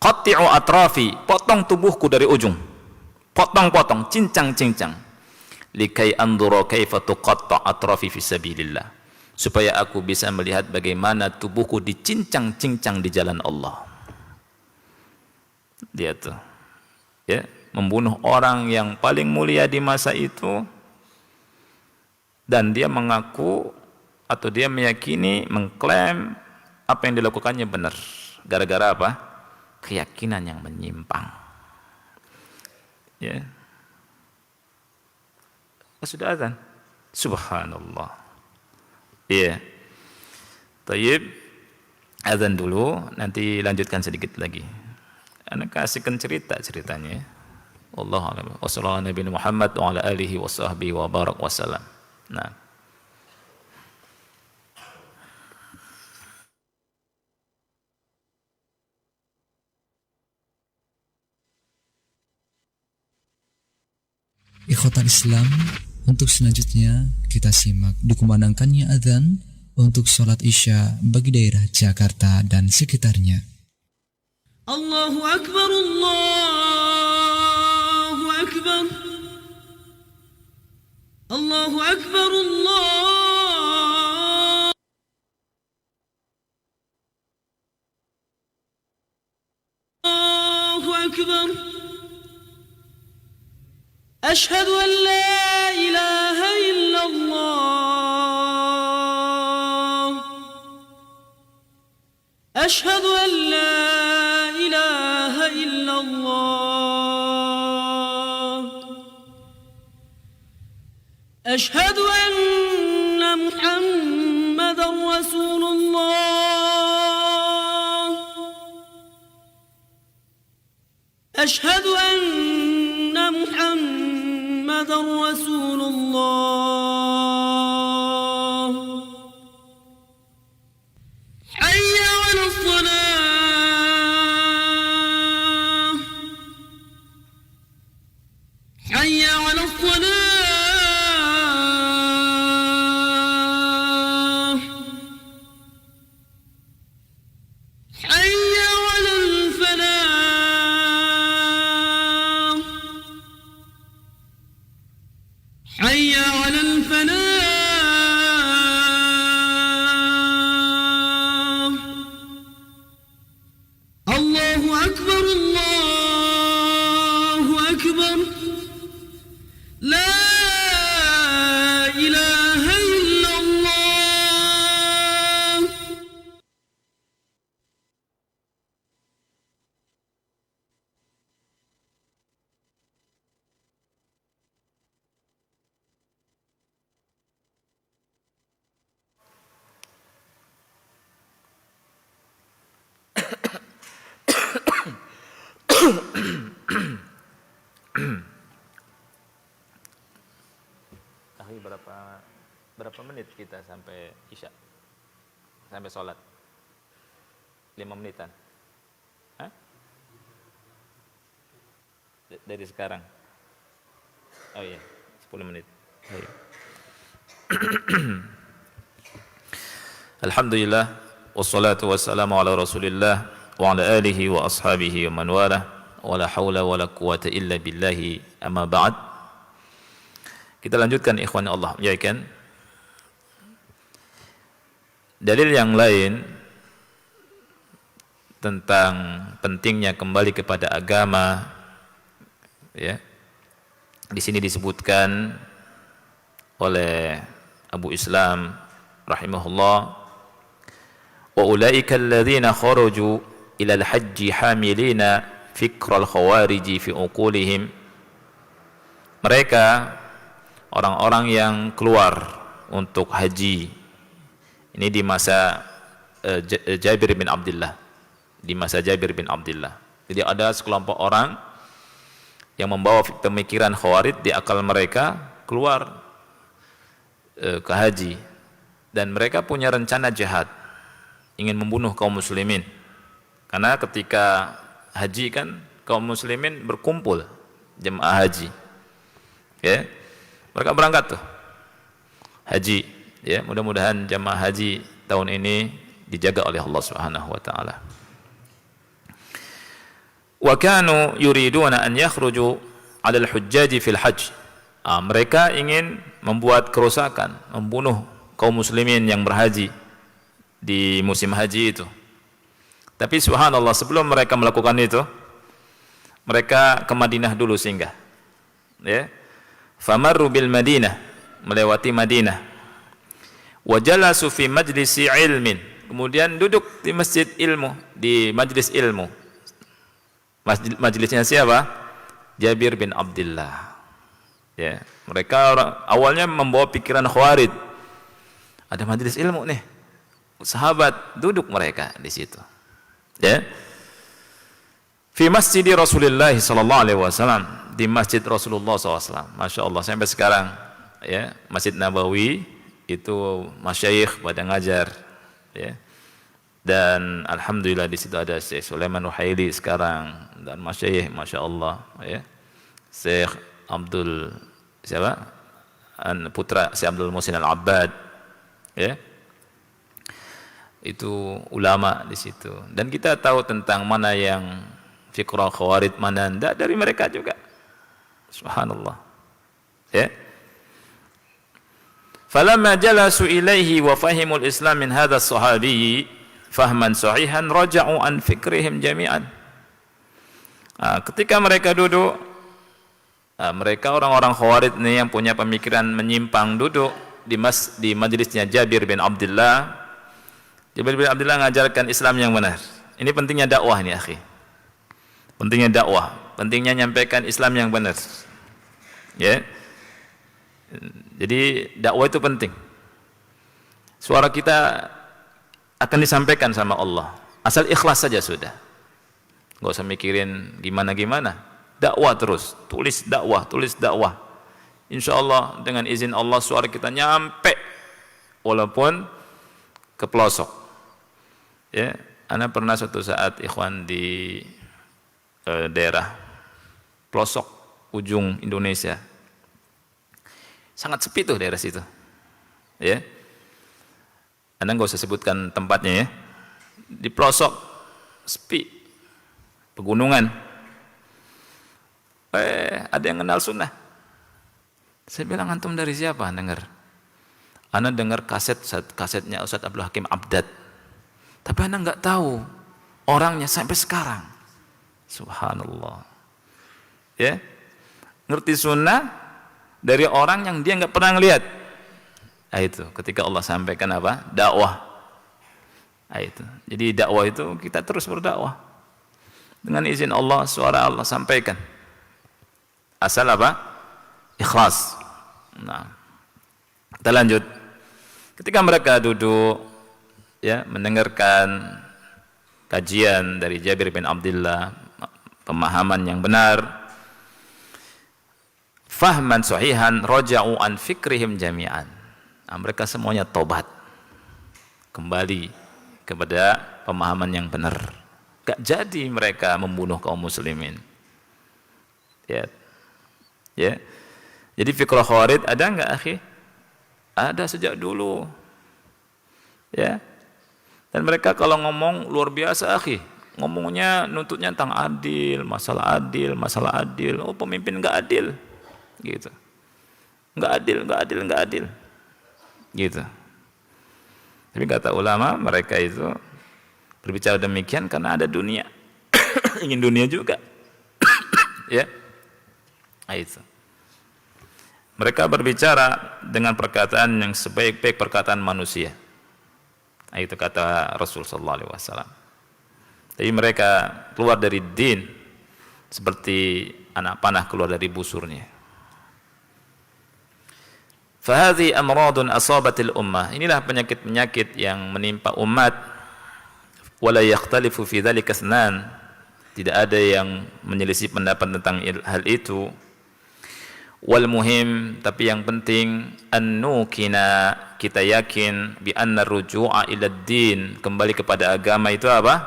Qatti'u atrafi, potong tubuhku dari ujung. Potong-potong, cincang-cincang. Likai andura kaifa tuqatta' atrafi fi sabilillah. Supaya aku bisa melihat bagaimana tubuhku dicincang-cincang di jalan Allah. Dia tuh, ya, membunuh orang yang paling mulia di masa itu, dan dia mengaku atau dia meyakini, mengklaim apa yang dilakukannya benar. Gara-gara apa? Keyakinan yang menyimpang. Ya. Sudah azan. Subhanallah. Iya. Tayyib. Azan dulu, nanti lanjutkan sedikit lagi. Anak kasihkan ceritanya. Wallahu a'lam. Wassallallahu Nabi Muhammad wa ala alihi wa sahbihi wa barak wasallam. Nah. Ikhwatal Islam, untuk selanjutnya kita simak dikumandangkannya adzan untuk sholat Isya bagi daerah Jakarta dan sekitarnya. Allahu Akbar, Allah أشهد أن لا إله إلا الله أشهد أن لا إله إلا الله أشهد أن محمدا رسول الله أشهد أن محمدا رسول الله حي على الصلاة حي على الصلاة حي على الفلاح حي على الفلاح الله أكبر الله أكبر لا إله إلا الله Akhi, berapa menit kita sampai Isya? Sampai sholat? 5 menitan? Hah? Dari sekarang? Oh iya, 10 menit. Ayo. Alhamdulillah, wassalatu wassalamu ala Rasulillah wa ala alihi wa ashabihi wa man walah, wa la hawla wa la quwata illa billahi, amma ba'd. Kita lanjutkan, ikhwan Allah muliakan. Dalil yang lain tentang pentingnya kembali kepada agama, ya. Di sini disebutkan oleh Abu Islam rahimahullah, wa ulaika alladhina kharaju ila al-hajji hamilina fikral khawariji fi uqulihim. Mereka orang-orang yang keluar untuk haji ini di masa Jabir bin Abdullah, di masa Jabir bin Abdullah. Jadi ada sekelompok orang yang membawa pemikiran khawarij di akal mereka, keluar ke haji, dan mereka punya rencana jihad, ingin membunuh kaum muslimin. Karena ketika haji kan kaum muslimin berkumpul jemaah haji, ya. Mereka berangkat tuh haji, ya. Mudah-mudahan jamaah haji tahun ini dijaga oleh Allah Subhanahu wa taala. Wa kanu yuriduna an yakhruju 'ala al-hujjaj fil hajj. Mereka ingin membuat kerusakan, membunuh kaum muslimin yang berhaji di musim haji itu. Tapi subhanallah, sebelum mereka melakukan itu, mereka ke Madinah dulu singgah, ya. Famarru bil Madinah, melewati Madinah. Wa jalasu fi majlisi ilmin, kemudian duduk di masjid ilmu, di majlis ilmu. Majlisnya siapa? Jabir bin Abdullah. Ya, mereka awalnya membawa pikiran khawarij. Ada majlis ilmu nih. Sahabat duduk mereka di situ. Ya. Fi masjid Rasulullah sallallahu alaihi wasallam, di masjid Rasulullah SAW. Masya Allah, sampai sekarang, ya, Masjid Nabawi itu masyayikh pada ngajar, ya. Dan alhamdulillah di situ ada Syekh Sulaiman Ruhaili sekarang, dan masyayikh, masya Allah, ya. Syekh Abdul siapa? Putra Syekh Abdul Muhsin Al-Abbad, ya. Itu ulama di situ. Dan kita tahu tentang mana yang fikrah khawarij, mana enggak, dari mereka juga. Subhanallah. Ya. Falamma jalasu ilaihi wa fahimul Islam min hadha as-sahabi fahman sahihan raja'u an fikrihim jami'an. Ketika mereka duduk Mereka orang-orang Khawarij nih yang punya pemikiran menyimpang duduk di majelisnya Jabir bin Abdullah. Jabir bin Abdullah mengajarkan Islam yang benar. Ini pentingnya dakwah ini, akhi. Pentingnya dakwah, pentingnya nyampaikan Islam yang benar. Ya. Jadi dakwah itu penting. Suara kita akan disampaikan sama Allah. Asal ikhlas saja sudah. Enggak usah mikirin gimana-gimana. Dakwah terus, tulis dakwah. Insyaallah dengan izin Allah suara kita nyampe walaupun ke pelosok. Ya, ana pernah suatu saat ikhwan di daerah pelosok ujung Indonesia. Sangat sepi tuh daerah situ. Ya. Ana enggak usah sebutkan tempatnya ya. Di pelosok sepi. Pegunungan. Ada yang kenal sunnah. Saya bilang, antum dari siapa dengar? Ana dengar kasetnya Ustaz Abdul Hakim Abdad. Tapi ana enggak tahu orangnya sampai sekarang. Subhanallah. Ya. Ngerti sunnah dari orang yang dia enggak pernah ngelihat. Itu ketika Allah sampaikan apa? Dakwah. Itu. Jadi dakwah itu kita terus berdakwah. Dengan izin Allah, suara Allah sampaikan. Asal apa? Ikhlas. Nah, kita lanjut. Ketika mereka duduk, ya, mendengarkan kajian dari Jabir bin Abdullah, pemahaman yang benar, fahman sahihan, raja'u an fikrihim jami'an. Nah, mereka semuanya tobat, kembali kepada pemahaman yang benar. Gak jadi mereka membunuh kaum muslimin. Ya. Jadi fikrah Khawarij ada enggak, akhi? Ada sejak dulu. Ya. Dan mereka kalau ngomong luar biasa, akhi. Ngomongnya nuntutnya tentang adil, masalah adil. Oh, pemimpin enggak adil. Gitu. Enggak adil. Gitu. Tapi kata ulama, mereka itu berbicara demikian karena ada dunia. Ingin dunia juga. Ya. Itu. Mereka berbicara dengan perkataan yang sebaik-baik perkataan manusia. Itu kata Rasul sallallahu alaihi wasallam. Tapi mereka keluar dari din seperti anak panah keluar dari busurnya. Fahadhi amradun asabatil ummah. Inilah penyakit-penyakit yang menimpa umat. Wala yakhtalifu fi dzalika itsnan. Tidak ada yang menyelisih pendapat tentang hal itu. Wal muhim, tapi yang penting annukina, kita yakin bi anna ruju'a ila din, kembali kepada agama itu apa?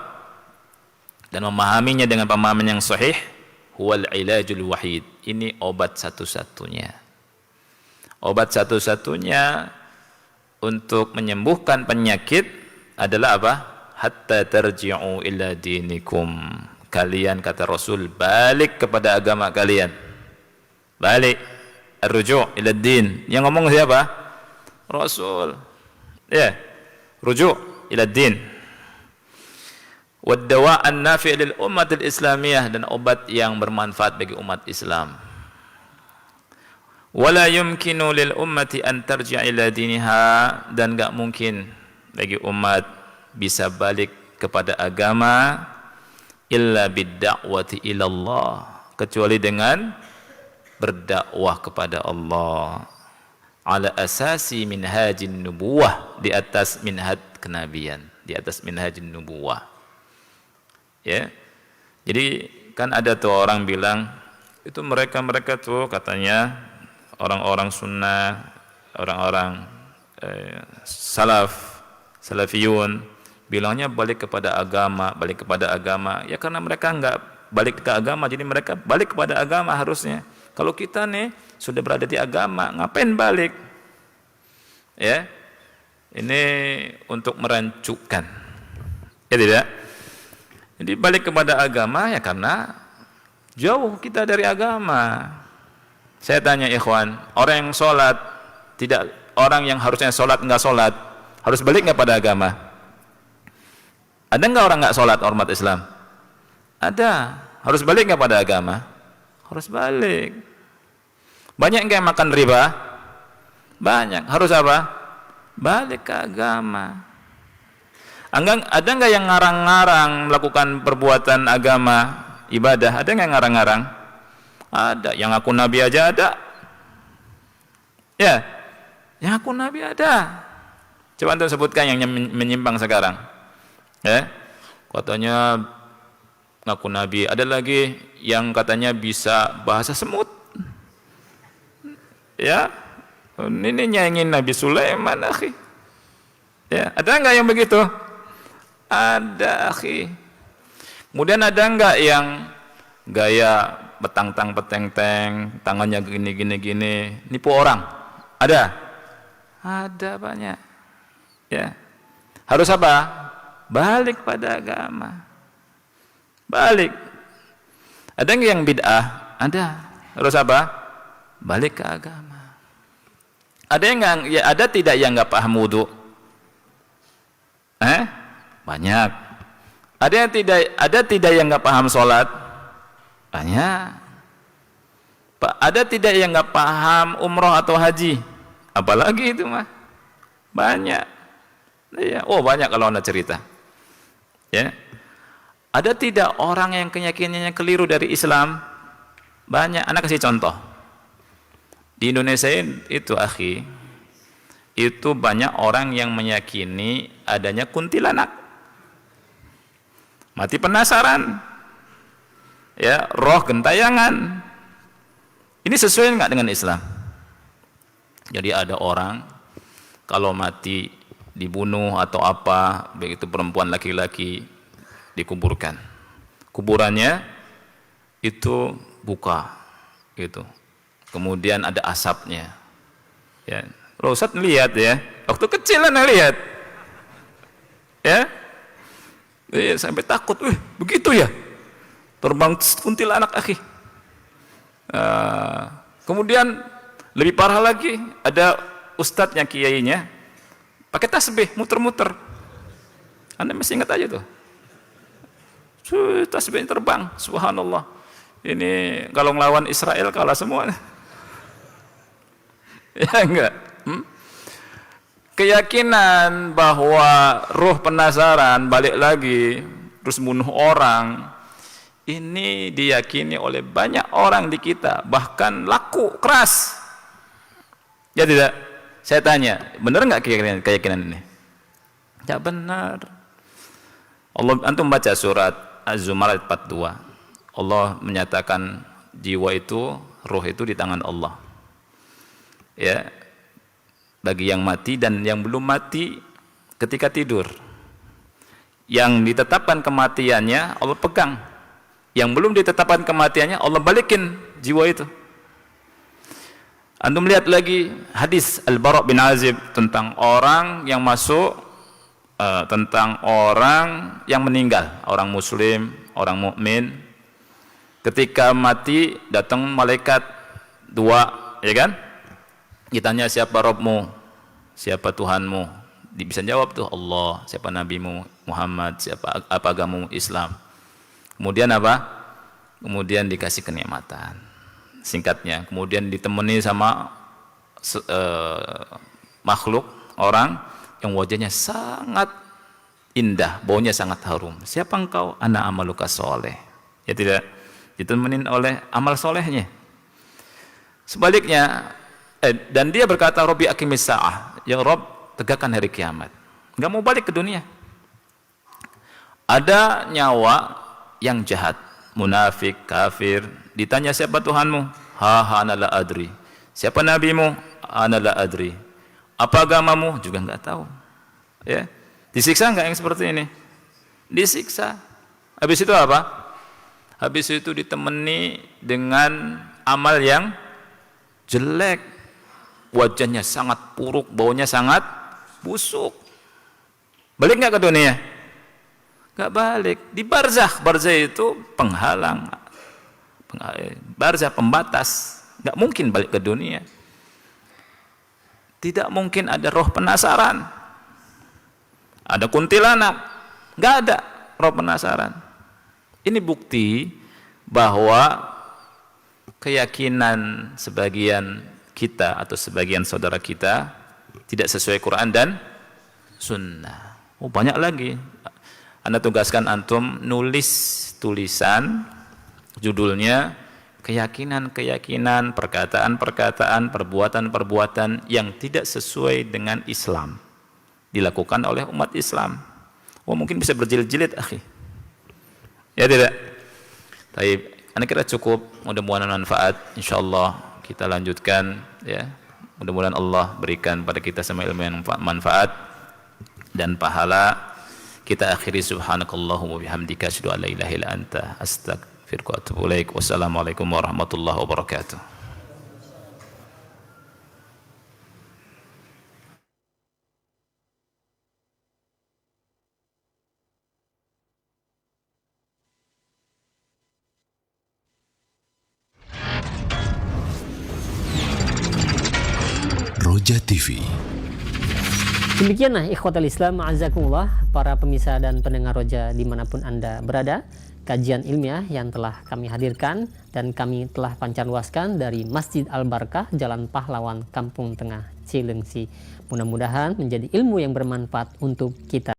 Dan memahaminya dengan pemahaman yang sahih, huwal ilajul wahid. Ini obat satu-satunya. Obat satu-satunya untuk menyembuhkan penyakit adalah apa? Hatta tarji'u ila dinikum. Kalian, kata Rasul, balik kepada agama kalian. Balik, ar-ruju' ila din. Yang ngomong siapa? Rasul. Ya, ruju' ila din. Wad-dawa' an-nafi' lil ummatil islamiyah, dan obat yang bermanfaat bagi umat Islam. Wala yumkinu lil ummati an tarji' ila diniha, dan enggak mungkin bagi umat bisa balik kepada agama illa bid-da'wati ila Allah, kecuali dengan berdakwah kepada Allah ala asasi minhajin nubuwah, di atas minhaj kenabian, di atas minhajin nubuwah. Ya. Jadi kan ada tuh orang bilang itu mereka tuh katanya orang-orang sunnah, orang-orang salafiyun bilangnya balik kepada agama. Ya karena mereka enggak balik ke agama, jadi mereka balik kepada agama harusnya. Kalau kita nih sudah berada di agama, ngapain balik? Ya, ini untuk merancukkan. Ya tidak? Jadi balik kepada agama ya karena jauh kita dari agama. Saya tanya ikhwan, orang yang sholat tidak, orang yang harusnya sholat enggak sholat, harus balik nggak pada agama? Ada enggak orang enggak sholat hormat Islam? Ada. Harus balik nggak pada agama? Harus balik. Banyak nggak yang makan riba? Banyak. Harus apa? Balik ke agama. Ada nggak yang ngarang-ngarang melakukan perbuatan agama, ibadah? Ada nggak ngarang-ngarang? Ada. Yang aku nabi aja ada. Ya, yang aku nabi ada. Coba antum sebutkan yang menyimpang sekarang. Ya, katanya ngaku nabi. Ada lagi yang katanya bisa bahasa semut. Ya, ini nyanyiin Nabi Sulaiman, akhi. Ya, ada nggak yang begitu? Ada, akhi. Kemudian ada nggak yang gaya betang-tang peteng-teng, tangannya gini, nipu orang? Ada? Ada banyak. Ya. Harus apa? Balik pada agama. Balik. Ada nggak yang bid'ah? Ada. Harus apa? Balik ke agama. Ada yang nggak? Ya, ada tidak yang nggak paham wudu? Banyak. Ada yang tidak? Ada tidak yang nggak paham sholat? Banyak. Ada tidak yang nggak paham umroh atau haji? Apalagi itu mah? Banyak. Ya, oh banyak kalau anda cerita. Ya. Ada tidak orang yang keyakinannya keliru dari Islam? Banyak. Anak kasih contoh. Di Indonesia itu, akhi, itu banyak orang yang meyakini adanya kuntilanak. Mati penasaran. Ya, roh gentayangan. Ini sesuai enggak dengan Islam? Jadi ada orang kalau mati dibunuh atau apa, baik itu perempuan laki-laki, dikuburkan. Kuburannya itu buka gitu. Kemudian ada asapnya. Ya, Ustaz lihat ya, waktu kecil Anda lihat. Ya. Sampai takut, begitu ya? Terbang kuntilanak, akhi. Kemudian lebih parah lagi, ada ustadznya, kiainya pakai tasbih muter-muter. Anda masih ingat aja tuh. Tasbihnya terbang, subhanallah. Ini kalau ngelawan Israel kalah semua. Ya enggak? Keyakinan bahwa ruh penasaran balik lagi terus bunuh orang, ini diyakini oleh banyak orang di kita, bahkan laku keras. Ya tidak? Saya tanya, benar enggak keyakinan ini? Tidak benar. Allah, antum baca surat Az-Zumar ayat 42. Allah menyatakan jiwa itu, ruh itu di tangan Allah. Ya, bagi yang mati dan yang belum mati ketika tidur. Yang ditetapkan kematiannya Allah pegang. Yang belum ditetapkan kematiannya Allah balikin jiwa itu. Antum lihat lagi hadis Al-Bara' bin Azib tentang orang yang masuk, tentang orang yang meninggal, orang muslim, orang mukmin. Ketika mati datang malaikat dua, ya kan? Ditanya siapa Rabbmu, siapa Tuhanmu, bisa jawab tuh Allah. Siapa nabimu Muhammad, siapa apa agamamu Islam. Kemudian apa? Kemudian dikasih kenikmatan. Singkatnya, kemudian ditemani sama makhluk orang yang wajahnya sangat indah, baunya sangat harum. Siapa engkau? Ana amaluka soleh. Ya tidak? Ditemenin oleh amal solehnya. Sebaliknya, dan dia berkata, Robbi aqimis sa'ah, ya Rob, tegakkan hari kiamat. Enggak mau balik ke dunia. Ada nyawa yang jahat, munafik, kafir, ditanya siapa Tuhanmu? Ana la adri. Siapa nabimu? Ana la adri. Apa agamamu? Juga enggak tahu. Ya. Disiksa enggak yang seperti ini? Disiksa. Habis itu apa? Habis itu ditemani dengan amal yang jelek, wajahnya sangat buruk, baunya sangat busuk. Balik nggak ke dunia? Nggak balik. Di barzakh, barzakh itu penghalang, barzakh pembatas, nggak mungkin balik ke dunia. Tidak mungkin ada roh penasaran, ada kuntilanak, nggak ada roh penasaran. Ini bukti bahwa keyakinan sebagian kita atau sebagian saudara kita tidak sesuai Quran dan Sunnah. Oh, banyak lagi. Anda tugaskan antum nulis tulisan judulnya keyakinan-keyakinan, perkataan-perkataan, perbuatan-perbuatan yang tidak sesuai dengan Islam dilakukan oleh umat Islam. Oh, mungkin bisa berjilid-jilid, akhi. Ya tidak? Baik, Anda kira cukup, mudah-mudahan manfaat. Insyaallah kita lanjutkan ya. Mudah-mudahan Allah berikan pada kita semua ilmu yang manfaat dan pahala. Kita akhiri subhanakallahumma bihamdika asyhadu an la ilaha illa anta astaghfiruka wa atubu ilaik. Wassalamualaikum warahmatullahi wabarakatuh. Roja TV. Demikianlah ikhwatal Islam a'azakumullah, para pemirsa dan pendengar Roja dimanapun Anda berada, kajian ilmiah yang telah kami hadirkan dan kami telah pancarluaskan dari Masjid Al-Barkah, Jalan Pahlawan, Kampung Tengah, Cilengsi. Mudah-mudahan menjadi ilmu yang bermanfaat untuk kita.